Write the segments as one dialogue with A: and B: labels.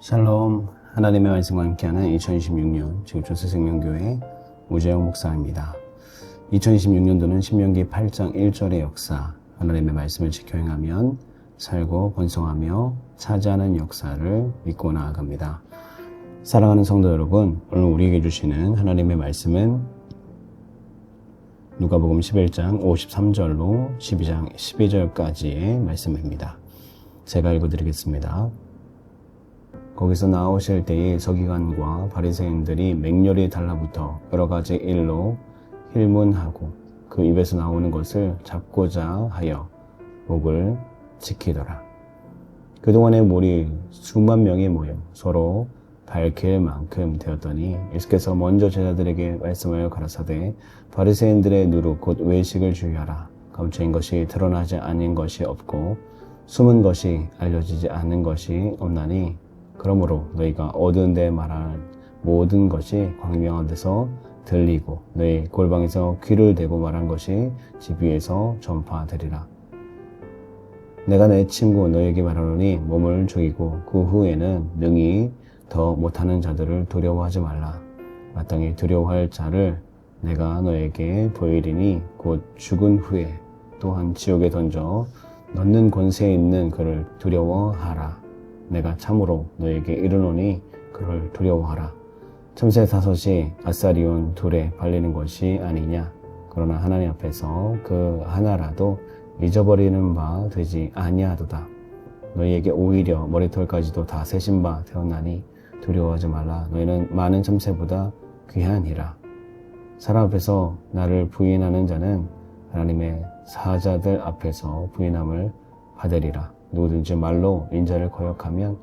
A: 샬롬, 하나님의 말씀과 함께하는 2026년 지구촌새생명교회 우재영 목사입니다. 2026년도는 신명기 8장 1절의 역사, 하나님의 말씀을 지켜 행하면 살고 번성하며 차지하는 역사를 믿고 나아갑니다. 사랑하는 성도 여러분, 오늘 우리에게 주시는 하나님의 말씀은 누가복음 11장 53절로 12장 12절까지의 말씀입니다. 제가 읽어드리겠습니다. 거기서 나오실 때에 서기관과 바리새인들이 맹렬히 달라붙어 여러 가지 일로 힐문하고 그 입에서 나오는 것을 잡고자 하여 목을 지키더라. 그동안의 무리 수만 명이 모여 서로 밝힐 만큼 되었더니 예수께서 먼저 제자들에게 말씀을 가라사대 바리새인들의 누룩 곧 외식을 주의하라. 감추인 것이 드러나지 않은 것이 없고 숨은 것이 알려지지 않는 것이 없나니 그러므로 너희가 얻은 데 말하는 모든 것이 광명한 데서 들리고 너희 골방에서 귀를 대고 말한 것이 집 위에서 전파되리라. 내가 내 친구 너희에게 말하노니 몸을 죽이고 그 후에는 능히 더 못하는 자들을 두려워하지 말라. 마땅히 두려워할 자를 내가 너에게 보이리니 곧 죽은 후에 또한 지옥에 던져 넣는 권세에 있는 그를 두려워하라. 내가 참으로 너에게 이르노니 그를 두려워하라. 참새 5이 아싸리온 둘에 발리는 것이 아니냐. 그러나 하나님 앞에서 그 하나라도 잊어버리는 바 되지 아니하도다. 너희에게 오히려 머리털까지도 다 세신 바 되었나니 두려워하지 말라. 너희는 많은 참새보다 귀하니라. 사람 앞에서 나를 부인하는 자는 하나님의 사자들 앞에서 부인함을 받으리라. 누구든지 말로 인자를 거역하면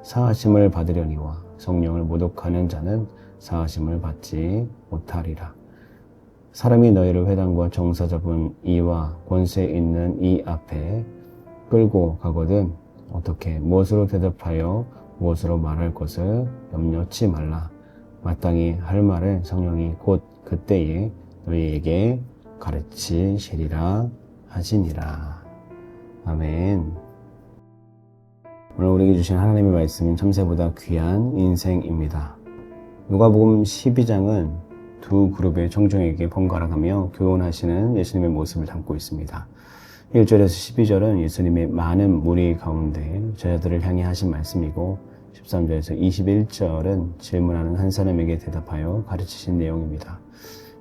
A: 사하심을 받으려니와 성령을 모독하는 자는 사하심을 받지 못하리라. 사람이 너희를 회당과 정사 잡은 이와 권세 있는 이 앞에 끌고 가거든 어떻게 무엇으로 대답하여 무엇으로 말할 것을 염려치 말라. 마땅히 할 말을 성령이 곧 그때에 너희에게 가르치시리라 하시니라. 아멘. 오늘 우리에게 주신 하나님의 말씀은 참새보다 귀한 인생입니다. 누가복음 12장은 두 그룹의 청중에게 번갈아가며 교훈하시는 예수님의 모습을 담고 있습니다. 1절에서 12절은 예수님의 많은 무리 가운데 제자들을 향해 하신 말씀이고 13절에서 21절은 질문하는 한 사람에게 대답하여 가르치신 내용입니다.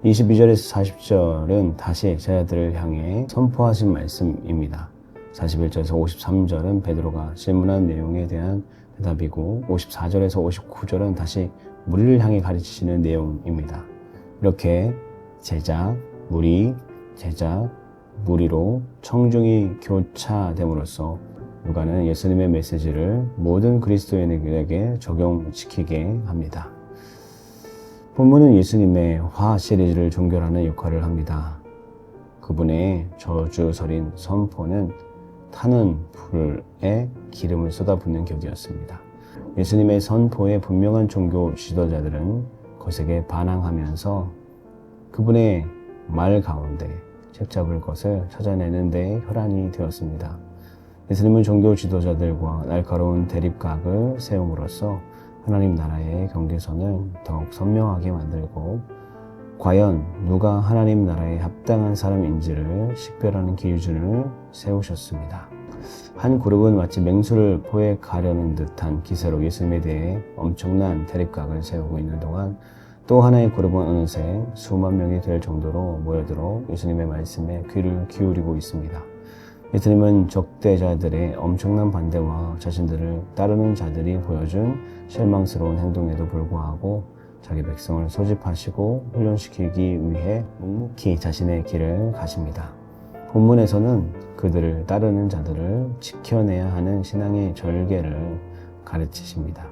A: 22절에서 40절은 다시 제자들을 향해 선포하신 말씀입니다. 41절에서 53절은 베드로가 질문한 내용에 대한 대답이고 54절에서 59절은 다시 무리를 향해 가르치시는 내용입니다. 이렇게 제자, 무리, 제자, 무리로 청중이 교차됨으로써 누가는 예수님의 메시지를 모든 그리스도인에게 적용시키게 합니다. 본문은 예수님의 화 시리즈를 종결하는 역할을 합니다. 그분의 저주설인 선포는 타는 불에 기름을 쏟아붓는 격이었습니다. 예수님의 선포에 분명한 종교 지도자들은 거세게 반항하면서 그분의 말 가운데 책잡을 것을 찾아내는 데 혈안이 되었습니다. 예수님은 종교 지도자들과 날카로운 대립각을 세움으로써 하나님 나라의 경계선을 더욱 선명하게 만들고 과연 누가 하나님 나라에 합당한 사람인지를 식별하는 기준을 세우셨습니다. 한 그룹은 마치 맹수를 포획하려는 듯한 기세로 예수님에 대해 엄청난 대립각을 세우고 있는 동안 또 하나의 그룹은 어느새 수만 명이 될 정도로 모여들어 예수님의 말씀에 귀를 기울이고 있습니다. 예수님은 적대자들의 엄청난 반대와 자신들을 따르는 자들이 보여준 실망스러운 행동에도 불구하고 자기 백성을 소집하시고 훈련시키기 위해 묵묵히 자신의 길을 가십니다. 본문에서는 그들을 따르는 자들을 지켜내야 하는 신앙의 절개를 가르치십니다.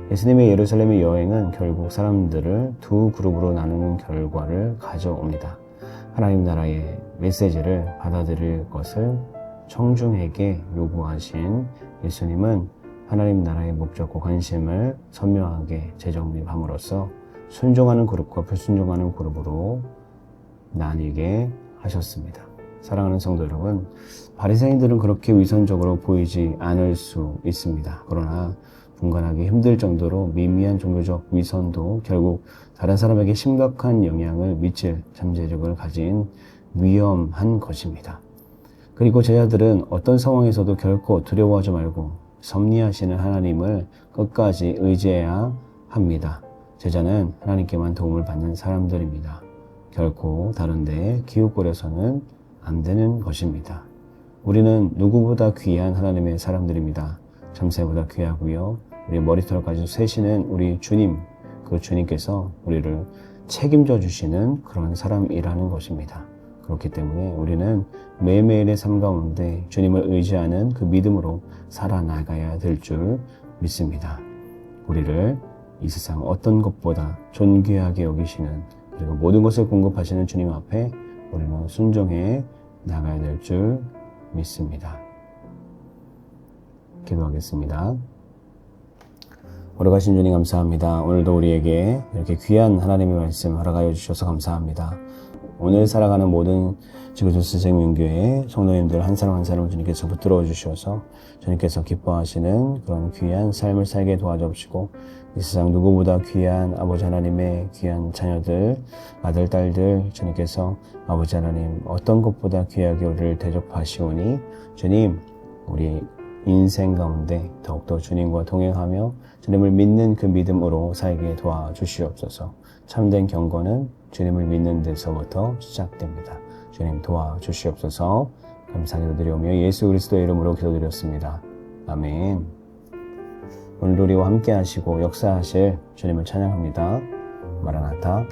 A: 예수님의 예루살렘의 여행은 결국 사람들을 두 그룹으로 나누는 결과를 가져옵니다. 하나님 나라의 메시지를 받아들일 것을 청중에게 요구하신 예수님은 하나님 나라의 목적과 관심을 선명하게 재정립함으로써 순종하는 그룹과 불순종하는 그룹으로 나뉘게 하셨습니다. 사랑하는 성도 여러분, 바리새인들은 그렇게 위선적으로 보이지 않을 수 있습니다. 그러나 분간하기 힘들 정도로 미미한 종교적 위선도 결국 다른 사람에게 심각한 영향을 미칠 잠재력을 가진 위험한 것입니다. 그리고 제자들은 어떤 상황에서도 결코 두려워하지 말고 섭리하시는 하나님을 끝까지 의지해야 합니다. 제자는 하나님께만 도움을 받는 사람들입니다. 결코 다른데 기웃거려서는 안 되는 것입니다. 우리는 누구보다 귀한 하나님의 사람들입니다. 참새보다 귀하고요. 우리 머리털까지 세시는 우리 주님, 그 주님께서 우리를 책임져 주시는 그런 사람이라는 것입니다. 그렇기 때문에 우리는 매일매일의 삶 가운데 주님을 의지하는 그 믿음으로 살아나가야 될 줄 믿습니다. 우리를 이 세상 어떤 것보다 존귀하게 여기시는, 그리고 모든 것을 공급하시는 주님 앞에 우리는 순종해 나가야 될 줄 믿습니다. 기도하겠습니다. 오래가신 주님 감사합니다. 오늘도 우리에게 이렇게 귀한 하나님의 말씀 허락하여 주셔서 감사합니다. 오늘 살아가는 모든 지구촌 생명교회 성도님들 한 사람 한 사람을 주님께서 붙들어 주셔서 주님께서 기뻐하시는 그런 귀한 삶을 살게 도와주시고, 이 세상 누구보다 귀한 아버지 하나님의 귀한 자녀들, 아들, 딸들 주님께서 아버지 하나님 어떤 것보다 귀하게 우리를 대접하시오니 주님, 우리 인생 가운데 더욱더 주님과 동행하며 주님을 믿는 그 믿음으로 살게 도와주시옵소서. 참된 경건은 주님을 믿는 데서부터 시작됩니다. 주님 도와주시옵소서. 감사하게 드리오며 예수 그리스도의 이름으로 기도드렸습니다. 아멘. 오늘도 우리와 함께 하시고 역사하실 주님을 찬양합니다. 마라나타.